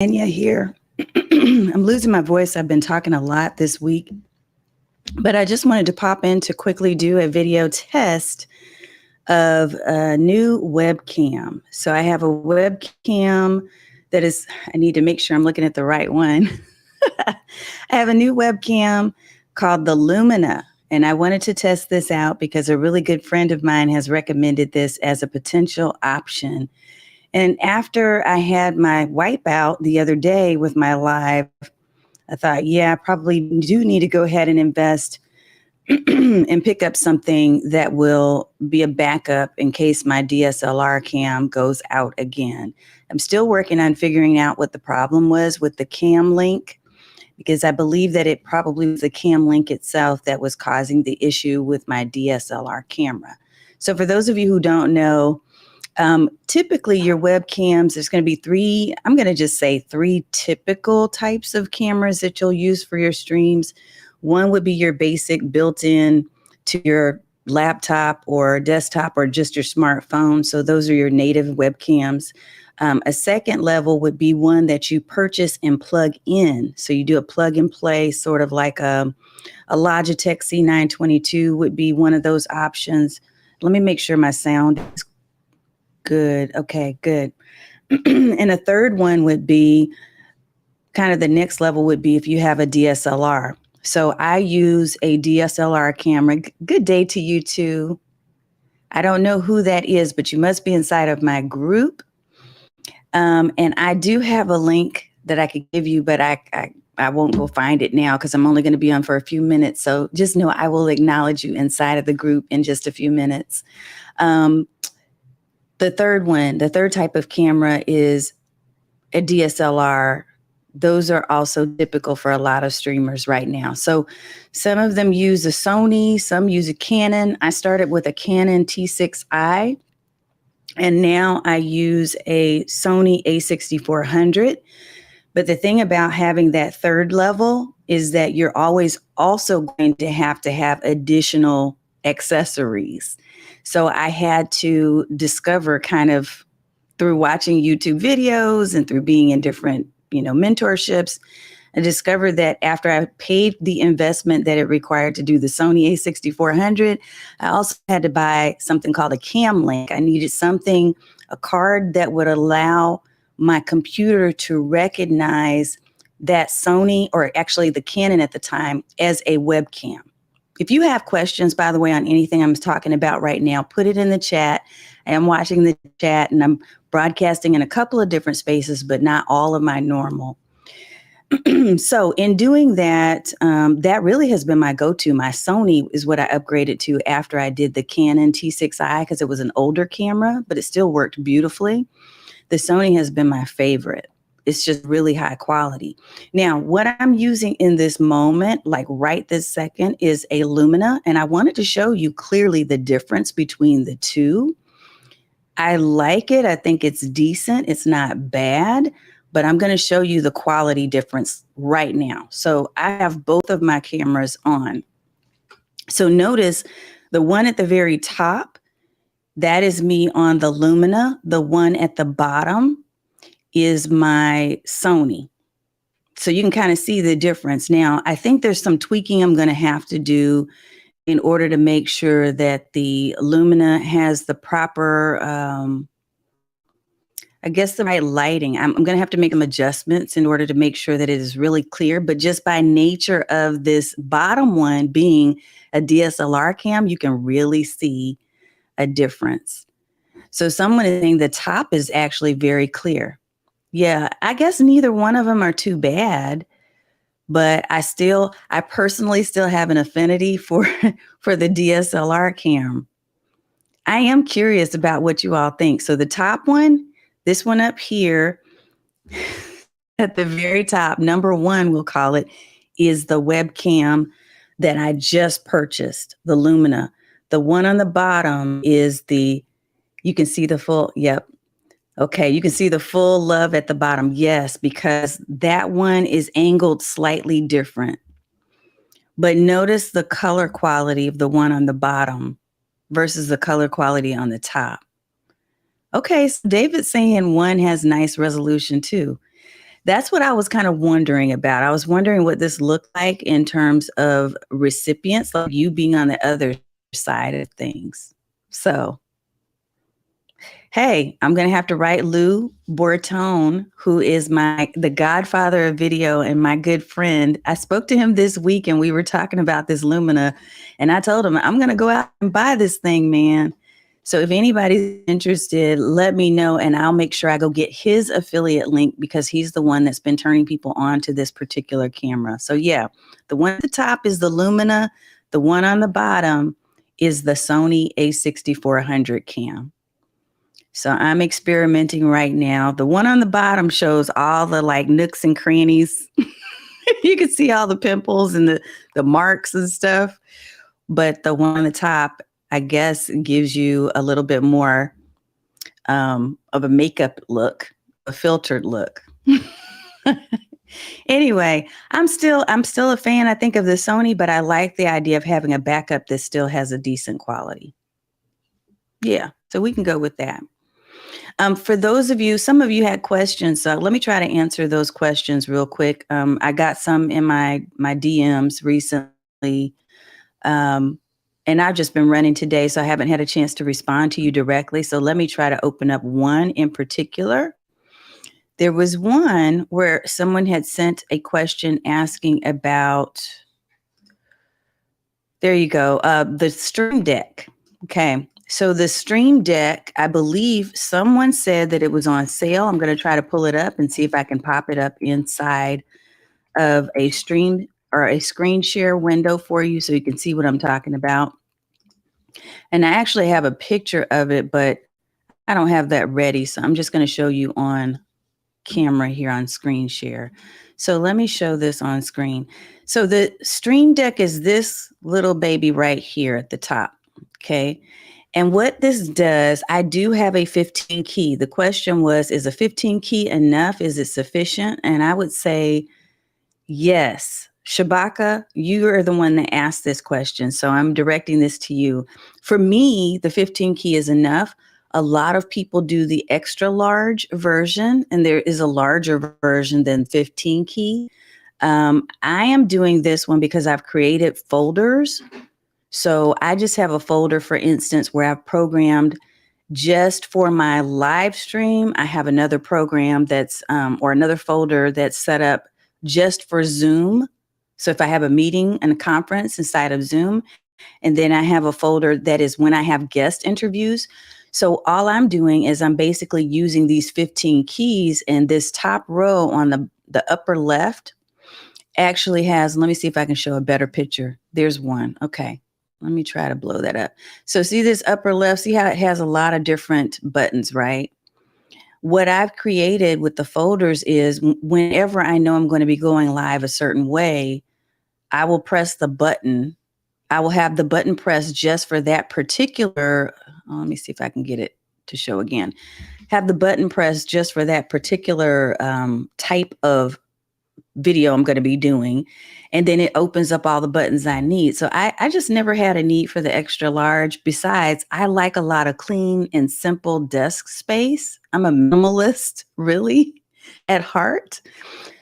Anya here. I'm losing my voice. I've been talking a lot this week, but I just wanted to pop in to quickly do a video test of a new webcam. So I have a webcam that is, I need to make sure I'm looking at the right one. I have a new webcam called the Lumina, and I wanted to test this out because a really good friend of mine has recommended this as a potential option. And after I had my wipeout the other day with my live, I thought, yeah, I probably do need to go ahead and invest and pick up something that will be a backup in case my DSLR cam goes out again. I'm still working on figuring out what the problem was with the cam link, because I believe that it probably was the cam link itself that was causing the issue with my DSLR camera. So for those of you who don't know, typically your webcams, there's going to be three, I'm going to just say three typical types of cameras that you'll use for your streams. One would be your basic built-in to your laptop or desktop or just your smartphone. So those are your native webcams. A second level would be one that you purchase and plug in. So you do a plug and play, sort of like a Logitech C922 would be one of those options. Let me make sure my sound is good. Okay, good. And a third one would be kind of the next level would be if you have a DSLR. So I use a DSLR camera. Good day to you too. I don't know who that is, but you must be inside of my group. And I do have a link that I could give you, but I won't go find it now because I'm only going to be on for a few minutes. So just know I will acknowledge you inside of the group in just a few minutes. The third type of camera is a DSLR. Those are also typical for a lot of streamers right now. So some of them use a Sony, some use a Canon. I started with a Canon T6i, and now I use a Sony a6400. But the thing about having that third level is that you're always also going to have additional accessories. So I had to discover, kind of through watching YouTube videos and through being in different, mentorships, I discovered that after I paid the investment that it required to do the Sony a6400, I also had to buy something called a cam link. I needed something, a card that would allow my computer to recognize that Sony, or actually the Canon at the time, as a webcam. If you have questions, by the way, on anything I'm talking about right now, put it in the chat. I am watching the chat and I'm broadcasting in a couple of different spaces, but not all of my normal. So in doing that, that really has been my go-to. My Sony is what I upgraded to after I did the Canon T6i because it was an older camera, but it still worked beautifully. The Sony has been my favorite. It's just really high quality. Now, what I'm using in this moment, like right this second, is a Lumina, and I wanted to show you clearly the difference between the two. I like it. I think it's decent. It's not bad, but I'm going to show you the quality difference right now. So I have both of my cameras on. So notice the one at the very top, that is me on the Lumina. The one at the bottom is my Sony. So you can kind of see the difference. Now, I think there's some tweaking I'm going to have to do in order to make sure that the Lumina has the proper, the right lighting. I'm going to have to make some adjustments in order to make sure that it is really clear. But just by nature of this bottom one being a DSLR cam, you can really see a difference. So someone is saying the top is actually very clear. Yeah, I guess neither one of them are too bad, but I personally still have an affinity for the DSLR cam. I am curious about what you all think. So the top one, this one up here at the very top, number one, we'll call it, is the webcam that I just purchased, the Lumina. The one on the bottom is you can see the full, yep. Okay, you can see the full love at the bottom. Yes, because that one is angled slightly different. But notice the color quality of the one on the bottom versus the color quality on the top. Okay, so David's saying one has nice resolution too. That's what I was kind of wondering about. I was wondering what this looked like in terms of recipients, like you being on the other side of things. So, hey, I'm going to have to write Lou Bortone, who is the godfather of video and my good friend. I spoke to him this week and we were talking about this Lumina, and I told him I'm going to go out and buy this thing, man. So if anybody's interested, let me know and I'll make sure I go get his affiliate link because he's the one that's been turning people on to this particular camera. So yeah, the one at the top is the Lumina. The one on the bottom is the Sony a6400 cam. So I'm experimenting right now. The one on the bottom shows all the like nooks and crannies. You can see all the pimples and the marks and stuff. But the one on the top, I guess, gives you a little bit more of a makeup look, a filtered look. Anyway, I'm still a fan, I think, of the Sony, but I like the idea of having a backup that still has a decent quality. Yeah, so we can go with that. For those of you, some of you had questions, so let me try to answer those questions real quick. I got some in my DMs recently, and I've just been running today, so I haven't had a chance to respond to you directly. So let me try to open up one in particular. There was one where someone had sent a question asking about, there you go, the Stream Deck. Okay. So the Stream Deck, I believe someone said that it was on sale. I'm going to try to pull it up and see if I can pop it up inside of a stream or a screen share window for you so you can see what I'm talking about. And I actually have a picture of it, but I don't have that ready. So I'm just going to show you on camera here on screen share. So let me show this on screen. So the Stream Deck is this little baby right here at the top. Okay. And what this does, I do have a 15 key. The question was, is a 15 key enough? Is it sufficient? And I would say, yes. Shabaka, you are the one that asked this question. So I'm directing this to you. For me, the 15 key is enough. A lot of people do the extra large version, and there is a larger version than 15 key. I am doing this one because I've created folders. So I just have a folder, for instance, where I've programmed just for my live stream. I have another program that's, or another folder that's set up just for Zoom. So if I have a meeting and a conference inside of Zoom, and then I have a folder that is when I have guest interviews. So all I'm doing is I'm basically using these 15 keys, and this top row on the upper left actually has, let me see if I can show a better picture. There's one. Okay. Let me try to blow that up. So see this upper left, see how it has a lot of different buttons, right? What I've created with the folders is whenever I know I'm going to be going live a certain way, I will press the button. I will have the button pressed just for that particular, let me see if I can get it to show again. Have the button pressed just for that particular type of video I'm going to be doing. And then it opens up all the buttons I need. So I just never had a need for the extra large. Besides, I like a lot of clean and simple desk space. I'm a minimalist, really, at heart.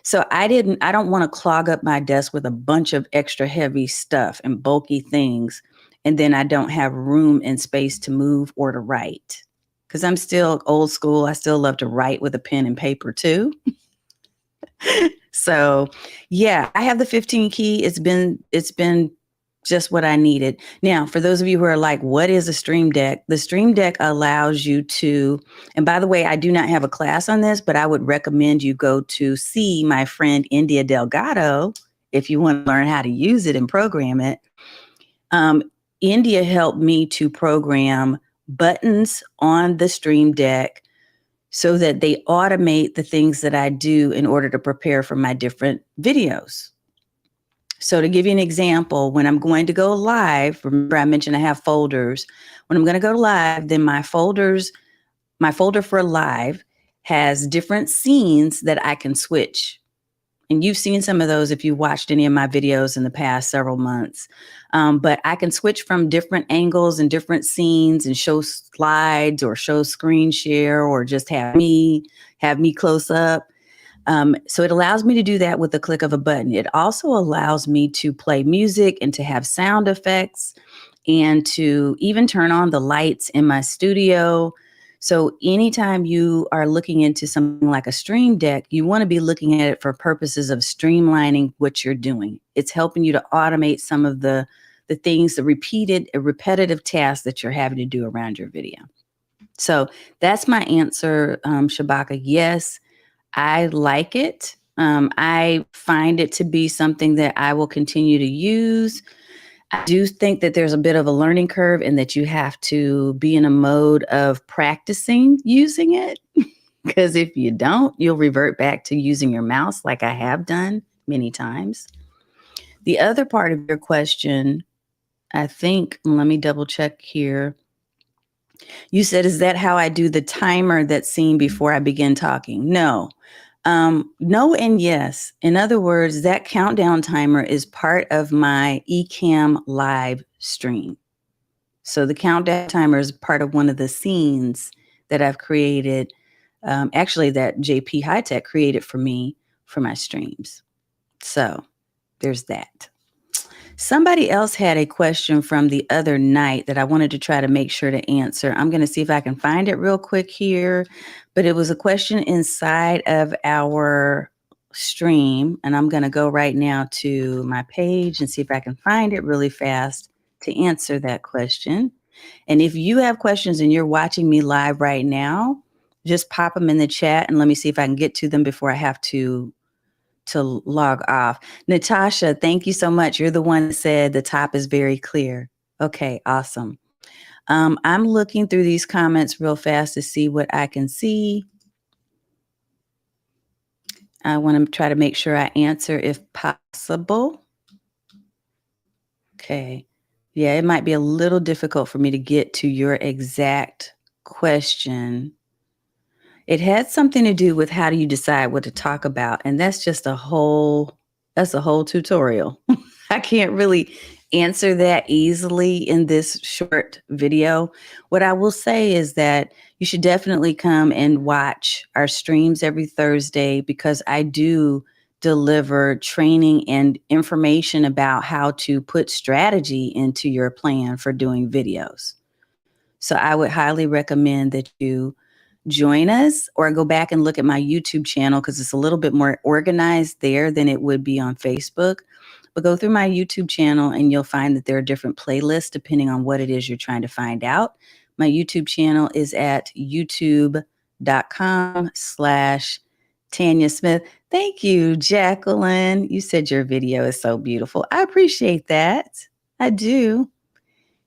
So I don't want to clog up my desk with a bunch of extra heavy stuff and bulky things. And then I don't have room and space to move or to write. Because I'm still old school. I still love to write with a pen and paper too. So yeah, I have the 15 key. It's been just what I needed. Now, for those of you who are like, what is a Stream Deck? The Stream Deck allows you to, and by the way, I do not have a class on this, but I would recommend you go to see my friend India Delgado if you want to learn how to use it and program it. India helped me to program buttons on the Stream Deck so that they automate the things that I do in order to prepare for my different videos. So to give you an example, when I'm going to go live, remember I mentioned I have folders. When I'm going to go live, then my folder for live has different scenes that I can switch. And you've seen some of those if you watched any of my videos in the past several months. But I can switch from different angles and different scenes and show slides or show screen share or just have me close up. So it allows me to do that with the click of a button. It also allows me to play music and to have sound effects and to even turn on the lights in my studio. So anytime you are looking into something like a Stream Deck, you want to be looking at it for purposes of streamlining what you're doing. It's helping you to automate some of the things, the repetitive tasks that you're having to do around your video. So that's my answer, Shabaka. Yes, I like it. I find it to be something that I will continue to use. I do think that there's a bit of a learning curve and that you have to be in a mode of practicing using it. Because if you don't, you'll revert back to using your mouse like I have done many times. The other part of your question, I think, let me double check here. You said, is that how I do the timer that's seen before I begin talking? No. No and yes. In other words, that countdown timer is part of my Ecamm live stream. So the countdown timer is part of one of the scenes that I've created, actually that JP High Tech created for me for my streams. So there's that. Somebody else had a question from the other night that I wanted to try to make sure to answer. I'm going to see if I can find it real quick here, but it was a question inside of our stream, and I'm going to go right now to my page and see if I can find it really fast to answer that question. And if you have questions and you're watching me live right now, just pop them in the chat and let me see if I can get to them before I have to log off. Natasha, thank you so much. You're the one that said the top is very clear. Okay, awesome. I'm looking through these comments real fast to see what I can see. I want to try to make sure I answer if possible. Okay. Yeah, it might be a little difficult for me to get to your exact question. It had something to do with how do you decide what to talk about, and that's a whole tutorial. I can't really answer that easily in this short video. What I will say is that you should definitely come and watch our streams every Thursday, because I do deliver training and information about how to put strategy into your plan for doing videos. So I would highly recommend that you join us or go back and look at my YouTube channel, because it's a little bit more organized there than it would be on Facebook. But go through my YouTube channel and you'll find that there are different playlists depending on what it is you're trying to find out. My YouTube channel is at youtube.com/Tanya Smith. Thank you, Jacqueline. You said your video is so beautiful. I appreciate that. I do.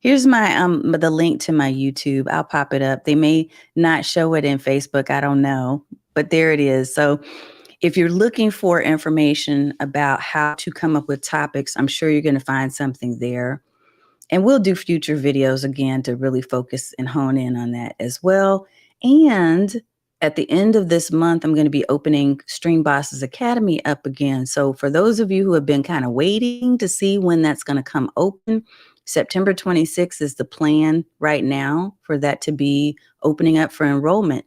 Here's my the link to my YouTube. I'll pop it up. They may not show it in Facebook. I don't know, but there it is. So if you're looking for information about how to come up with topics, I'm sure you're going to find something there. And we'll do future videos again to really focus and hone in on that as well. And at the end of this month, I'm going to be opening Stream Bosses Academy up again. So for those of you who have been kind of waiting to see when that's going to come open, September 26th is the plan right now for that to be opening up for enrollment.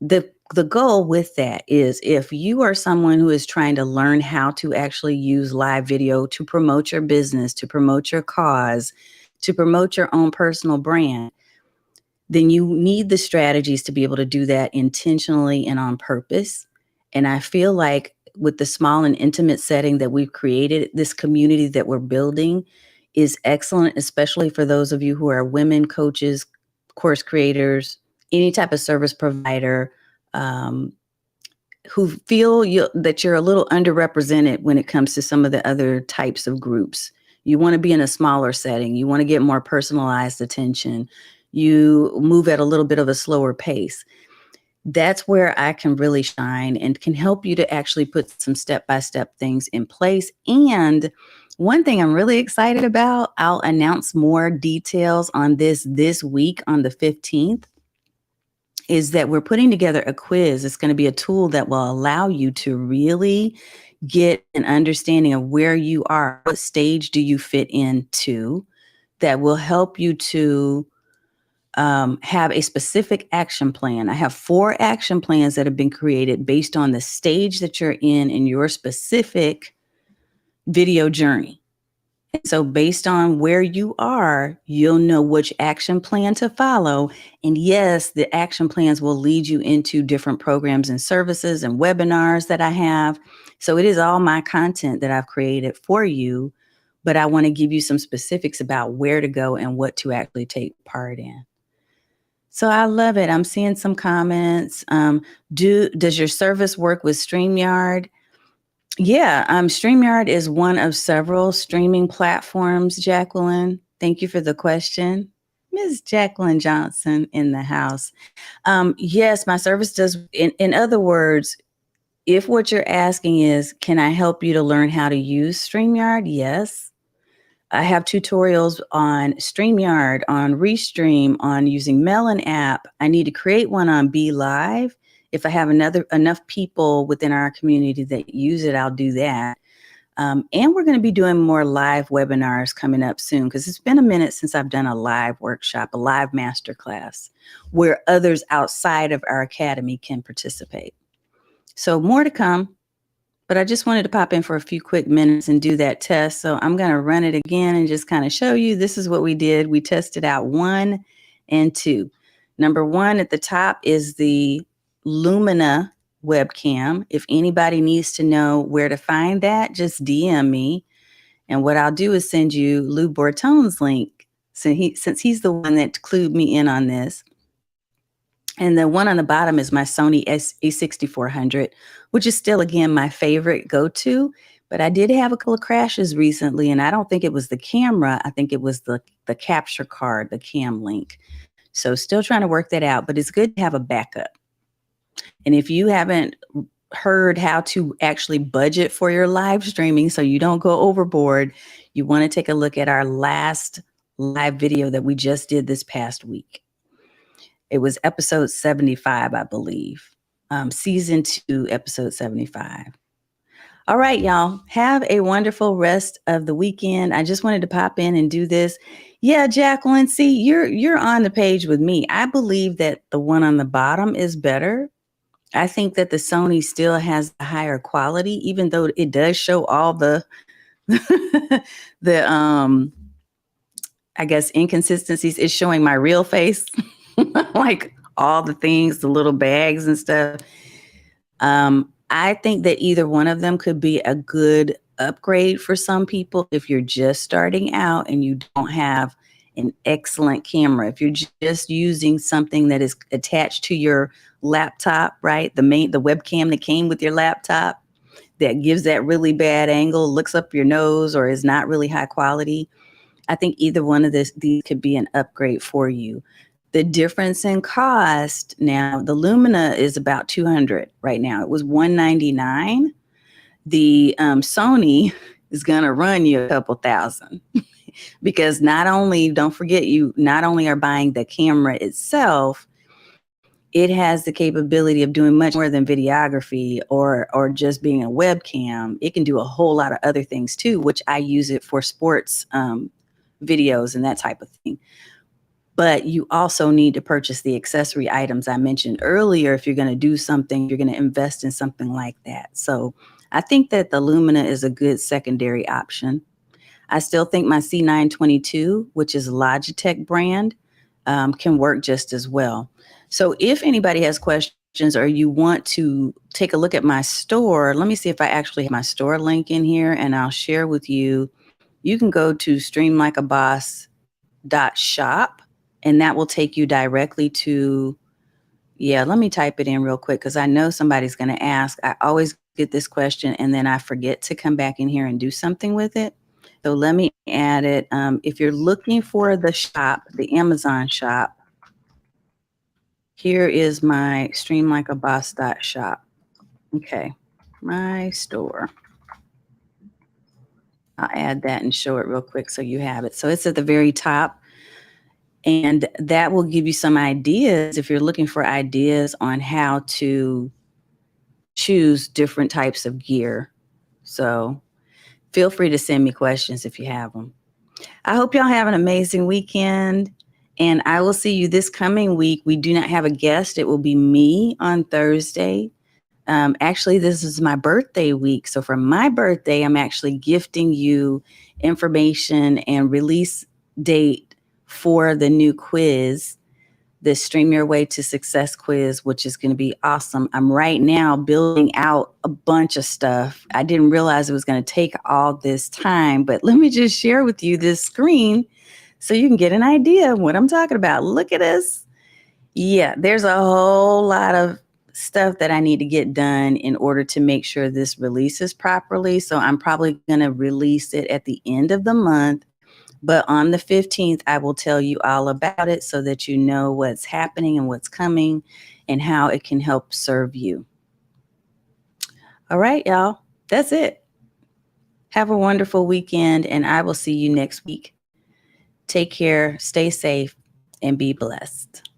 The goal with that is, if you are someone who is trying to learn how to actually use live video to promote your business, to promote your cause, to promote your own personal brand, then you need the strategies to be able to do that intentionally and on purpose. And I feel like with the small and intimate setting that we've created, this community that we're building is excellent, especially for those of you who are women coaches, course creators, any type of service provider, who feel that you're a little underrepresented when it comes to some of the other types of groups. You want to be in a smaller setting. You want to get more personalized attention. You move at a little bit of a slower pace. That's where I can really shine and can help you to actually put some step-by-step things in place. And one thing I'm really excited about, I'll announce more details on this week on the 15th, is that we're putting together a quiz. It's going to be a tool that will allow you to really get an understanding of where you are, what stage do you fit into, that will help you to have a specific action plan. I have 4 action plans that have been created based on the stage that you're in your specific video journey. So based on where you are, you'll know which action plan to follow. And yes, the action plans will lead you into different programs and services and webinars that I have. So it is all my content that I've created for you, but I want to give you some specifics about where to go and what to actually take part in. So I love it. I'm seeing some comments. Does your service work with StreamYard? Yeah, StreamYard is one of several streaming platforms, Jacqueline. Thank you for the question. Ms. Jacqueline Johnson in the house. Yes, my service does. In other words, if what you're asking is, can I help you to learn how to use StreamYard? Yes. I have tutorials on StreamYard, on Restream, on using Melon app. I need to create one on Be Live. If I have enough people within our community that use it, I'll do that. And we're going to be doing more live webinars coming up soon, because it's been a minute since I've done a live workshop, a live masterclass, where others outside of our academy can participate. So more to come. But I just wanted to pop in for a few quick minutes and do that test. So I'm going to run it again and just kind of show you this is what we did. We tested out 1 and 2. Number 1 at the top is the Lumina webcam. If anybody needs to know where to find that, just DM me. And what I'll do is send you Lou Bortone's link, since he's the one that clued me in on this. And the one on the bottom is my Sony A6400, which is still, again, my favorite go-to. But I did have a couple of crashes recently, and I don't think it was the camera. I think it was the capture card, the cam link. So still trying to work that out, but it's good to have a backup. And if you haven't heard how to actually budget for your live streaming so you don't go overboard, you want to take a look at our last live video that we just did this past week. It was episode 75, I believe. Season 2, episode 75. All right, y'all. Have a wonderful rest of the weekend. I just wanted to pop in and do this. Yeah, Jacqueline, see, you're on the page with me. I believe that the one on the bottom is better. I think that the Sony still has a higher quality, even though it does show all the I guess inconsistencies. It's showing my real face. Like all the things, the little bags and stuff. I think that either one of them could be a good upgrade for some people if you're just starting out and you don't have an excellent camera. If you're just using something that is attached to your laptop, right? The webcam that came with your laptop that gives that really bad angle, looks up your nose, or is not really high quality. I think either one of these could be an upgrade for you. The difference in cost now, the Lumina is about $200 right now. It was $199. The Sony is going to run you a couple thousand because don't forget, you not only are buying the camera itself, it has the capability of doing much more than videography or just being a webcam. It can do a whole lot of other things too, which I use it for sports videos and that type of thing. But you also need to purchase the accessory items I mentioned earlier. If you're going to do something, you're going to invest in something like that. So I think that the Lumina is a good secondary option. I still think my C922, which is a Logitech brand, can work just as well. So if anybody has questions or you want to take a look at my store, let me see if I actually have my store link in here, and I'll share with you. You can go to streamlikeaboss.shop. And that will take you directly to, let me type it in real quick because I know somebody's going to ask. I always get this question and then I forget to come back in here and do something with it. So let me add it. If you're looking for the shop, the Amazon shop, here is my streamlikeaboss.shop. Okay, my store. I'll add that and show it real quick so you have it. So it's at the very top. And that will give you some ideas if you're looking for ideas on how to choose different types of gear. So feel free to send me questions if you have them. I hope y'all have an amazing weekend. And I will see you this coming week. We do not have a guest. It will be me on Thursday. Actually, this is my birthday week. So for my birthday, I'm actually gifting you information and release date for the new quiz, the Stream Your Way to Success quiz, which is going to be awesome. I'm right now building out a bunch of stuff. I didn't realize it was going to take all this time, but let me just share with you this screen so you can get an idea of what I'm talking about. Look at this. Yeah, there's a whole lot of stuff that I need to get done in order to make sure this releases properly. So I'm probably going to release it at the end of the month. But on the 15th, I will tell you all about it so that you know what's happening and what's coming and how it can help serve you. All right, y'all. That's it. Have a wonderful weekend, and I will see you next week. Take care, stay safe, and be blessed.